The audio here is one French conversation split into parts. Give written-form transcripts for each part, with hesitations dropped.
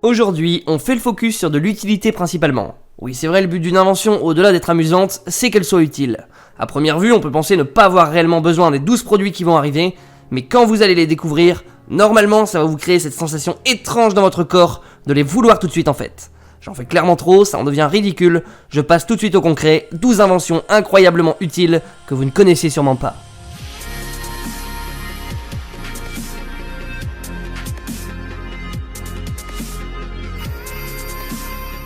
Aujourd'hui, on fait le focus sur de l'utilité principalement. Oui, c'est vrai, le but d'une invention, au-delà d'être amusante, c'est qu'elle soit utile. À première vue, on peut penser ne pas avoir réellement besoin des 12 produits qui vont arriver, mais quand vous allez les découvrir, normalement ça va vous créer cette sensation étrange dans votre corps de les vouloir tout de suite en fait. J'en fais clairement trop, ça en devient ridicule, je passe tout de suite au concret, 12 inventions incroyablement utiles que vous ne connaissez sûrement pas.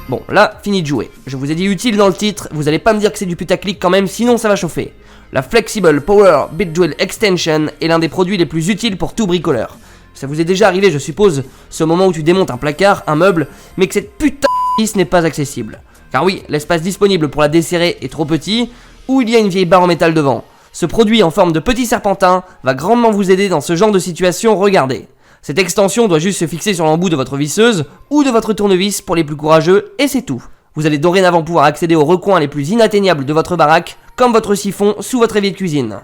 Bon, là, fini de jouer. Je vous ai dit utile dans le titre, vous allez pas me dire que c'est du putaclic quand même, sinon ça va chauffer. La Flexible Power Bit Drill Extension est l'un des produits les plus utiles pour tout bricoleur. Ça vous est déjà arrivé, je suppose, ce moment où tu démontes un placard, un meuble, mais que cette putain de vis n'est pas accessible. Car oui, l'espace disponible pour la desserrer est trop petit, ou il y a une vieille barre en métal devant. Ce produit en forme de petit serpentin va grandement vous aider dans ce genre de situation, regardez. Cette extension doit juste se fixer sur l'embout de votre visseuse ou de votre tournevis pour les plus courageux, et c'est tout. Vous allez dorénavant pouvoir accéder aux recoins les plus inatteignables de votre baraque, comme votre siphon sous votre évier de cuisine.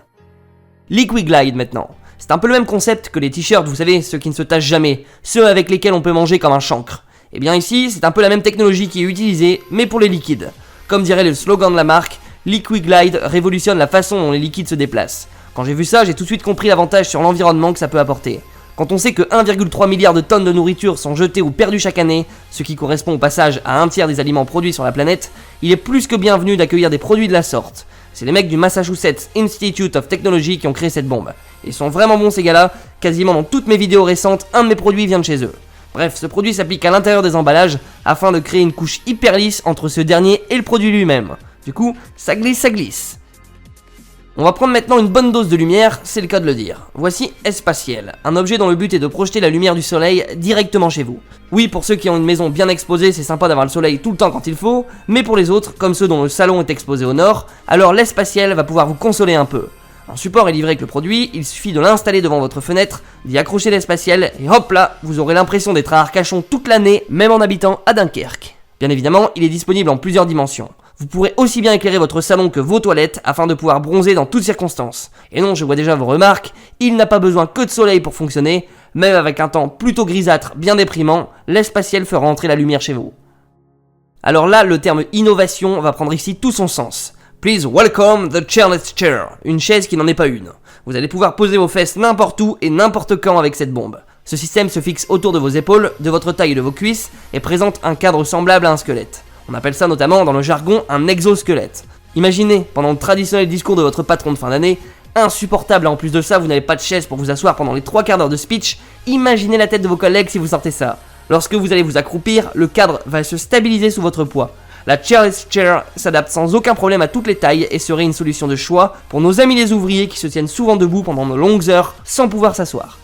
Liquiglide maintenant. C'est un peu le même concept que les t-shirts, vous savez, ceux qui ne se tachent jamais, ceux avec lesquels on peut manger comme un chancre. Et bien ici, c'est un peu la même technologie qui est utilisée, mais pour les liquides. Comme dirait le slogan de la marque, Liquiglide révolutionne la façon dont les liquides se déplacent. Quand j'ai vu ça, j'ai tout de suite compris l'avantage sur l'environnement que ça peut apporter. Quand on sait que 1,3 milliard de tonnes de nourriture sont jetées ou perdues chaque année, ce qui correspond au passage à un tiers des aliments produits sur la planète, il est plus que bienvenu d'accueillir des produits de la sorte. C'est les mecs du Massachusetts Institute of Technology qui ont créé cette bombe. Ils sont vraiment bons ces gars-là, quasiment dans toutes mes vidéos récentes, un de mes produits vient de chez eux. Bref, ce produit s'applique à l'intérieur des emballages afin de créer une couche hyper lisse entre ce dernier et le produit lui-même. Du coup, ça glisse, ça glisse. On va prendre maintenant une bonne dose de lumière, c'est le cas de le dire. Voici Espatiel, un objet dont le but est de projeter la lumière du soleil directement chez vous. Oui, pour ceux qui ont une maison bien exposée, c'est sympa d'avoir le soleil tout le temps quand il faut, mais pour les autres, comme ceux dont le salon est exposé au nord, alors l'Espatiel va pouvoir vous consoler un peu. Un support est livré avec le produit, il suffit de l'installer devant votre fenêtre, d'y accrocher l'Espatiel, et hop là, vous aurez l'impression d'être à Arcachon toute l'année, même en habitant à Dunkerque. Bien évidemment, il est disponible en plusieurs dimensions. Vous pourrez aussi bien éclairer votre salon que vos toilettes afin de pouvoir bronzer dans toutes circonstances. Et non, je vois déjà vos remarques, il n'a pas besoin que de soleil pour fonctionner, même avec un temps plutôt grisâtre bien déprimant, l'Espatiel fera entrer la lumière chez vous. Alors là, le terme innovation va prendre ici tout son sens. Please welcome the chairless chair, une chaise qui n'en est pas une. Vous allez pouvoir poser vos fesses n'importe où et n'importe quand avec cette bombe. Ce système se fixe autour de vos épaules, de votre taille et de vos cuisses et présente un cadre semblable à un squelette. On appelle ça notamment dans le jargon un exosquelette. Imaginez, pendant le traditionnel discours de votre patron de fin d'année, insupportable, en plus de ça vous n'avez pas de chaise pour vous asseoir pendant les 3 quarts d'heure de speech, imaginez la tête de vos collègues si vous sortez ça. Lorsque vous allez vous accroupir, le cadre va se stabiliser sous votre poids. La chairless chair s'adapte sans aucun problème à toutes les tailles et serait une solution de choix pour nos amis les ouvriers qui se tiennent souvent debout pendant de longues heures sans pouvoir s'asseoir.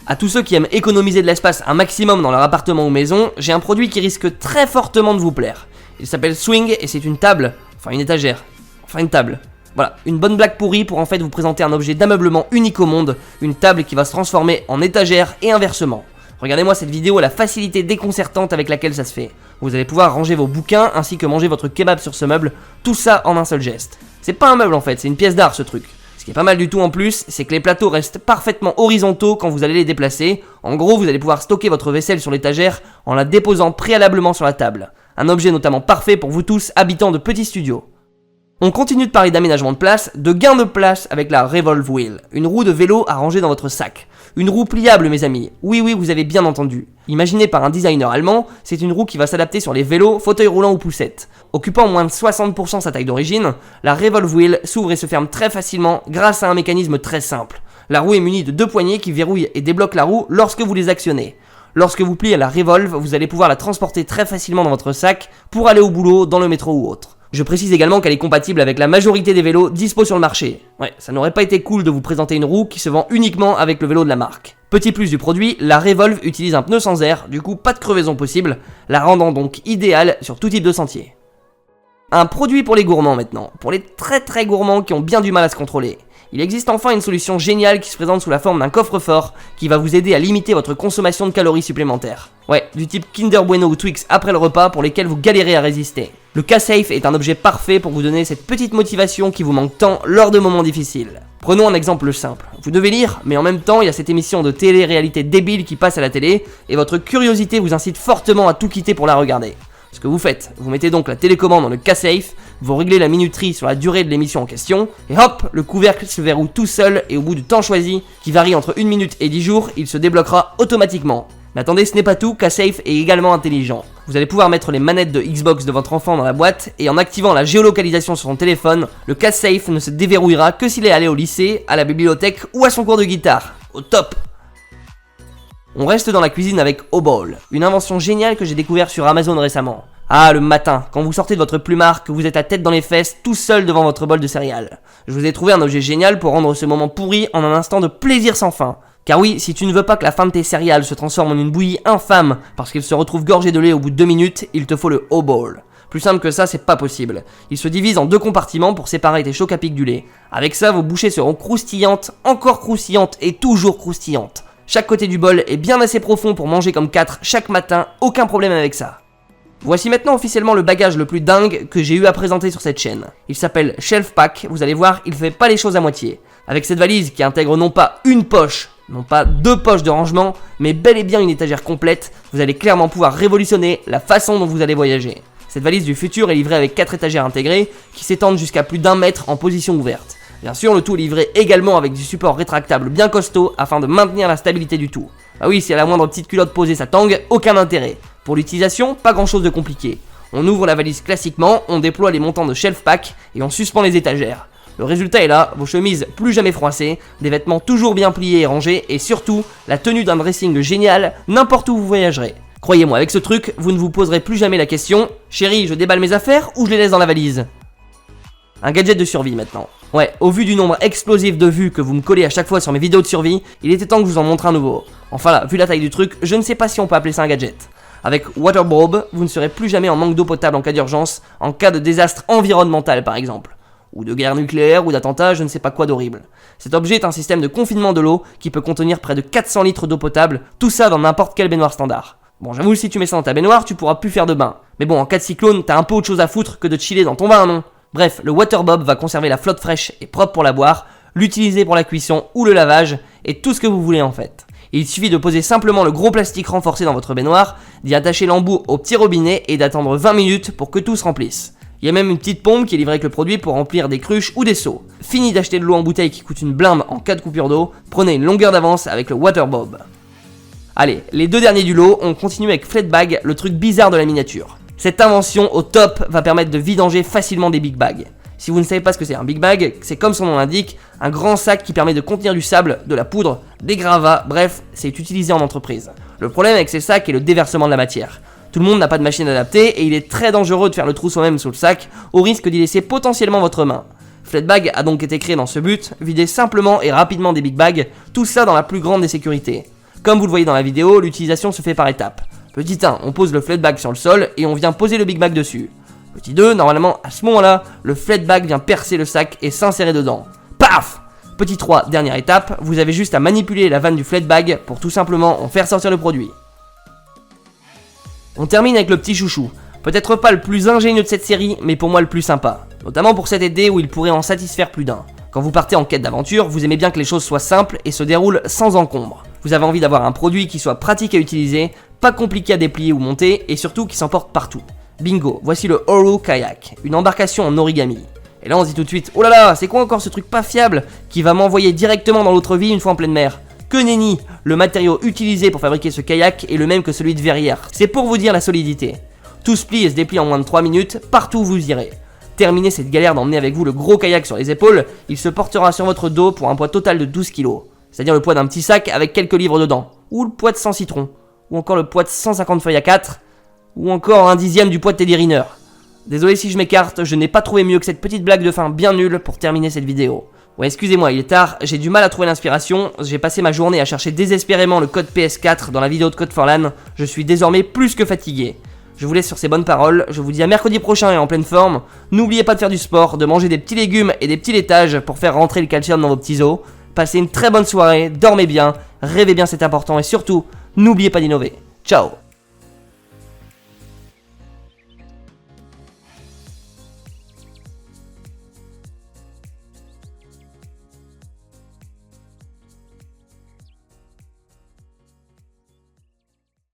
À tous ceux qui aiment économiser de l'espace un maximum dans leur appartement ou maison, j'ai un produit qui risque très fortement de vous plaire. Il s'appelle Swing et c'est une table, enfin une étagère, enfin une table. Voilà, une bonne blague pourrie pour en fait vous présenter un objet d'ameublement unique au monde, une table qui va se transformer en étagère et inversement. Regardez-moi cette vidéo et la facilité déconcertante avec laquelle ça se fait. Vous allez pouvoir ranger vos bouquins ainsi que manger votre kebab sur ce meuble, tout ça en un seul geste. C'est pas un meuble en fait, c'est une pièce d'art ce truc. Ce qui est pas mal du tout en plus, c'est que les plateaux restent parfaitement horizontaux quand vous allez les déplacer. En gros, vous allez pouvoir stocker votre vaisselle sur l'étagère en la déposant préalablement sur la table. Un objet notamment parfait pour vous tous, habitants de petits studios. On continue de parler d'aménagement de place, de gain de place avec la Revolve Wheel, une roue de vélo à ranger dans votre sac. Une roue pliable mes amis, oui vous avez bien entendu. Imaginée par un designer allemand, c'est une roue qui va s'adapter sur les vélos, fauteuils roulants ou poussettes. Occupant moins de 60% sa taille d'origine, la Revolve Wheel s'ouvre et se ferme très facilement grâce à un mécanisme très simple. La roue est munie de 2 poignées qui verrouillent et débloquent la roue lorsque vous les actionnez. Lorsque vous pliez la Revolve, vous allez pouvoir la transporter très facilement dans votre sac pour aller au boulot, dans le métro ou autre. Je précise également qu'elle est compatible avec la majorité des vélos dispo sur le marché. Ouais, ça n'aurait pas été cool de vous présenter une roue qui se vend uniquement avec le vélo de la marque. Petit plus du produit, la Revolve utilise un pneu sans air, du coup pas de crevaison possible, la rendant donc idéale sur tout type de sentier. Un produit pour les gourmands maintenant, pour les très gourmands qui ont bien du mal à se contrôler. Il existe enfin une solution géniale qui se présente sous la forme d'un coffre-fort qui va vous aider à limiter votre consommation de calories supplémentaires. Ouais, du type Kinder Bueno ou Twix après le repas pour lesquels vous galérez à résister. Le K-Safe est un objet parfait pour vous donner cette petite motivation qui vous manque tant lors de moments difficiles. Prenons un exemple simple. Vous devez lire, mais en même temps, il y a cette émission de télé-réalité débile qui passe à la télé, et votre curiosité vous incite fortement à tout quitter pour la regarder. Ce que vous faites, vous mettez donc la télécommande dans le K-Safe, vous réglez la minuterie sur la durée de l'émission en question, et hop, le couvercle se verrouille tout seul, et au bout du temps choisi, qui varie entre 1 minute et 10 jours, il se débloquera automatiquement. Mais attendez, ce n'est pas tout, K-Safe est également intelligent. Vous allez pouvoir mettre les manettes de Xbox de votre enfant dans la boîte, et en activant la géolocalisation sur son téléphone, le K-Safe ne se déverrouillera que s'il est allé au lycée, à la bibliothèque ou à son cours de guitare. Au top! On reste dans la cuisine avec O-Ball, une invention géniale que j'ai découvert sur Amazon récemment. Ah, le matin, quand vous sortez de votre plumard, que vous êtes à tête dans les fesses, tout seul devant votre bol de céréales. Je vous ai trouvé un objet génial pour rendre ce moment pourri en un instant de plaisir sans fin. Car oui, si tu ne veux pas que la fin de tes céréales se transforme en une bouillie infâme parce qu'il se retrouve gorgé de lait au bout de 2 minutes, il te faut le O-Ball. Plus simple que ça, c'est pas possible. Il se divise en 2 compartiments pour séparer tes chocs à pic du lait. Avec ça, vos bouchées seront croustillantes, encore croustillantes et toujours croustillantes. Chaque côté du bol est bien assez profond pour manger comme 4 chaque matin, aucun problème avec ça. Voici maintenant officiellement le bagage le plus dingue que j'ai eu à présenter sur cette chaîne. Il s'appelle Shelf Pack, vous allez voir, il fait pas les choses à moitié. Avec cette valise qui intègre non pas une poche, non pas 2 poches de rangement, mais bel et bien une étagère complète, vous allez clairement pouvoir révolutionner la façon dont vous allez voyager. Cette valise du futur est livrée avec 4 étagères intégrées qui s'étendent jusqu'à plus d'1 mètre en position ouverte. Bien sûr, le tout est livré également avec du support rétractable bien costaud afin de maintenir la stabilité du tout. Ah oui, si à la moindre petite culotte posée ça tangue, aucun intérêt. Pour l'utilisation, pas grand chose de compliqué. On ouvre la valise classiquement, on déploie les montants de Shelf Pack et on suspend les étagères. Le résultat est là, vos chemises plus jamais froissées, des vêtements toujours bien pliés et rangés, et surtout, la tenue d'un dressing génial n'importe où vous voyagerez. Croyez-moi, avec ce truc, vous ne vous poserez plus jamais la question « Chérie, je déballe mes affaires ou je les laisse dans la valise ?» Un gadget de survie maintenant. Ouais, au vu du nombre explosif de vues que vous me collez à chaque fois sur mes vidéos de survie, il était temps que je vous en montre un nouveau. Enfin là, vu la taille du truc, je ne sais pas si on peut appeler ça un gadget. Avec Waterbob, vous ne serez plus jamais en manque d'eau potable en cas d'urgence, en cas de désastre environnemental par exemple. Ou de guerre nucléaire, ou d'attentat, je ne sais pas quoi d'horrible. Cet objet est un système de confinement de l'eau qui peut contenir près de 400 litres d'eau potable, tout ça dans n'importe quelle baignoire standard. Bon, j'avoue, si tu mets ça dans ta baignoire, tu pourras plus faire de bain. Mais bon, en cas de cyclone, t'as un peu autre chose à foutre que de chiller dans ton vin, non? Bref, le Waterbob va conserver la flotte fraîche et propre pour la boire, l'utiliser pour la cuisson ou le lavage, et tout ce que vous voulez en fait. Il suffit de poser simplement le gros plastique renforcé dans votre baignoire, d'y attacher l'embout au petit robinet et d'attendre 20 minutes pour que tout se remplisse. Il y a même une petite pompe qui est livrée avec le produit pour remplir des cruches ou des seaux. Fini d'acheter de l'eau en bouteille qui coûte une blinde en cas de coupure d'eau, prenez une longueur d'avance avec le Waterbob. Allez, les 2 derniers du lot, on continue avec Flatbag, le truc bizarre de la miniature. Cette invention au top va permettre de vidanger facilement des big bags. Si vous ne savez pas ce que c'est un big bag, c'est comme son nom l'indique, un grand sac qui permet de contenir du sable, de la poudre, des gravats, bref, c'est utilisé en entreprise. Le problème avec ces sacs est le déversement de la matière. Tout le monde n'a pas de machine adaptée et il est très dangereux de faire le trou soi-même sous le sac, au risque d'y laisser potentiellement votre main. Flatbag a donc été créé dans ce but, vider simplement et rapidement des big bags, tout ça dans la plus grande des sécurités. Comme vous le voyez dans la vidéo, l'utilisation se fait par étapes. Petit 1, on pose le Flatbag sur le sol et on vient poser le big bag dessus. Petit 2, normalement, à ce moment-là, le Flatbag vient percer le sac et s'insérer dedans. Paf! Petit 3, dernière étape, vous avez juste à manipuler la vanne du Flatbag pour tout simplement en faire sortir le produit. On termine avec le petit chouchou. Peut-être pas le plus ingénieux de cette série, mais pour moi le plus sympa. Notamment pour cet été où il pourrait en satisfaire plus d'un. Quand vous partez en quête d'aventure, vous aimez bien que les choses soient simples et se déroulent sans encombre. Vous avez envie d'avoir un produit qui soit pratique à utiliser, pas compliqué à déplier ou monter, et surtout qui s'emporte partout. Bingo, voici le Oro Kayak, une embarcation en origami. Et là on se dit tout de suite, oh là là, c'est quoi encore ce truc pas fiable qui va m'envoyer directement dans l'autre vie une fois en pleine mer? Que nenni, le matériau utilisé pour fabriquer ce kayak est le même que celui de Verrières. C'est pour vous dire la solidité. Tout se plie et se déplie en moins de 3 minutes, partout où vous irez. Terminez cette galère d'emmener avec vous le gros kayak sur les épaules, il se portera sur votre dos pour un poids total de 12 kg. C'est-à-dire le poids d'un petit sac avec quelques livres dedans, ou le poids de 100 citrons, ou encore le poids de 150 feuilles à 4, ou encore un dixième du poids de Teddy Riner. Désolé si je m'écarte, je n'ai pas trouvé mieux que cette petite blague de fin bien nulle pour terminer cette vidéo. Ouais, excusez-moi, il est tard, j'ai du mal à trouver l'inspiration, j'ai passé ma journée à chercher désespérément le code PS4 dans la vidéo de Code for LAN, je suis désormais plus que fatigué. Je vous laisse sur ces bonnes paroles, je vous dis à mercredi prochain et en pleine forme. N'oubliez pas de faire du sport, de manger des petits légumes et des petits laitages pour faire rentrer le calcium dans vos petits os. Passez une très bonne soirée, dormez bien, rêvez bien c'est important et surtout, n'oubliez pas d'innover. Ciao.